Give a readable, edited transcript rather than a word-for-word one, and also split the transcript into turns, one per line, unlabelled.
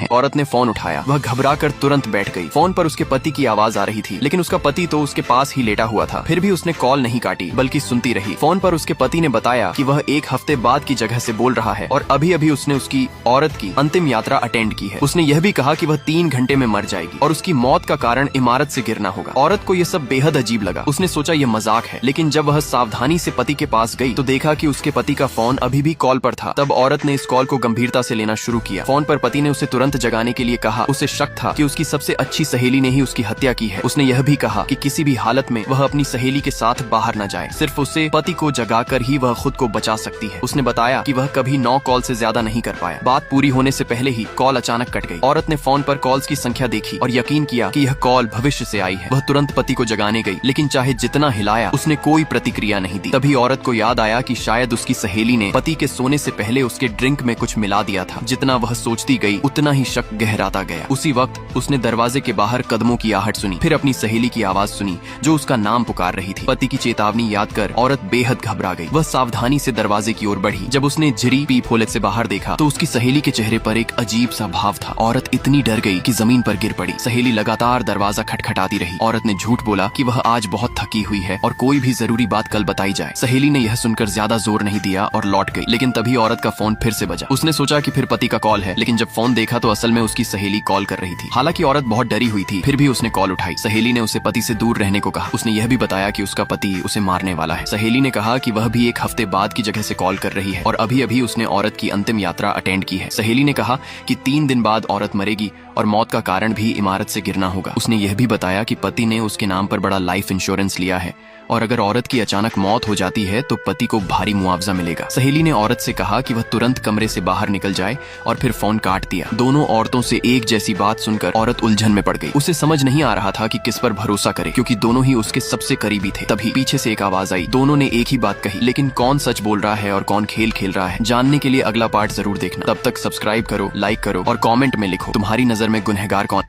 हैं। औरत ने फोन उठाया, वह घबरा कर तुरंत बैठ गई। फोन पर उसके पति की आवाज आ रही थी, लेकिन उसका पति तो उसके पास ही लेटा हुआ था। फिर भी उसने कॉल नहीं काटी, बल्कि सुनती रही। फोन पर उसके पति ने बताया कि वह 1 हफ्ते बाद की जगह से बोल रहा है और अभी अभी उसने उसकी औरत की अंतिम यात्रा अटेंड की है। उसने यह भी कहा कि वह 3 घंटे में मर जाएगी और उसकी मौत का कारण इमारत से गिरना होगा। औरत को यह सब बेहद अजीब लगा। उसने सोचा यह मजाक है, लेकिन जब वह सावधानी से पति के पास गई तो देखा कि उसके पति का फोन अभी भी कॉल पर था। तब औरत ने इस कॉल को गंभीरता से लेना शुरू किया। फोन पर पति ने उसे तुरंत जगाने के लिए कहा। उसे शक था कि उसकी सबसे अच्छी सहेली ने ही उसकी हत्या की है। उसने यह भी कहा कि किसी भी हालत में वह अपनी सहेली के साथ बाहर न जाए, सिर्फ उसे पति को जगाकर ही वह खुद को बचा सकती है। उसने बताया कि वह कभी 9 कॉल से ज्यादा नहीं कर पाया। बात पूरी होने से पहले ही कॉल अचानक कट गई। औरत ने फोन पर कॉल्स की संख्या देखी और यकीन किया कि यह कॉल भविष्य से आई है। वह तुरंत पति को जगाने गई, लेकिन चाहे जितना हिलाया उसने कोई प्रतिक्रिया नहीं दी। तभी औरत को याद आया कि शायद उसकी सहेली ने पति के सोने से पहले उसके ड्रिंक में कुछ मिला दिया था। जितना वह सोचती गई उतना ही शक गहराता गया। उसी वक्त उसने दरवाजे के बाहर कदमों की आहट सुनी, फिर अपनी सहेली की आवाज सुनी जो उसका नाम पुकार रही थी। पति की चेतावनी याद कर औरत बेहद घबरा गई। वह सावधानी से दरवाजे की ओर बढ़ी। जब उसने झिरी पीप होले से बाहर देखा तो उसकी सहेली के चेहरे पर एक अजीब सा भाव था। औरत इतनी डर गई कि जमीन पर गिर पड़ी। सहेली लगातार दरवाजा खटखटाती रही। औरत ने झूठ बोला कि वह आज बहुत थकी हुई है और कोई भी जरूरी बात कल बताई जाए। सहेली ने यह सुनकर ज्यादा जोर नहीं दिया और लौट गई। लेकिन तभी औरत का फोन फिर से बजा। उसने सोचा कि फिर पति का कॉल है, लेकिन जब फोन देखा तो असल में उसकी सहेली कॉल कर रही थी। हालांकि औरत बहुत डरी हुई थी, फिर भी उसने कॉल उठाई। सहेली ने उसे पति से दूर रहने को कहा। उसने यह भी बताया कि उसका पति उसे मारने वाला है। सहेली ने कहा कि वह भी 1 हफ्ते बाद की जगह से कॉल कर रही है और अभी अभी उसने औरत की अंतिम यात्रा अटेंड की है। सहेली ने कहा कि 3 दिन बाद औरत मरेगी और मौत का कारण भी इमारत से गिरना होगा। उसने यह भी बताया कि पति ने उसके नाम पर बड़ा लाइफ इंश्योरेंस लिया है और अगर औरत की अचानक मौत हो जाती है तो पति को भारी मुआवजा मिलेगा। सहेली ने औरत से कहा कि वह तुरंत कमरे से बाहर निकल जाए और फिर फोन काट दिया। दोनों औरतों से एक जैसी बात सुनकर औरत उलझन में पड़ गई। उसे समझ नहीं आ रहा था कि किस पर भरोसा करे, क्योंकि दोनों ही उसके सबसे करीबी थे। तभी पीछे से एक आवाज आई। दोनों ने एक ही बात कही, लेकिन कौन सच बोल रहा है और कौन खेल खेल रहा है, जानने के लिए अगला पार्ट जरूर देखना। तब तक सब्सक्राइब करो, लाइक करो और कॉमेंट में लिखो तुम्हारी नजर में गुनहगार कौन।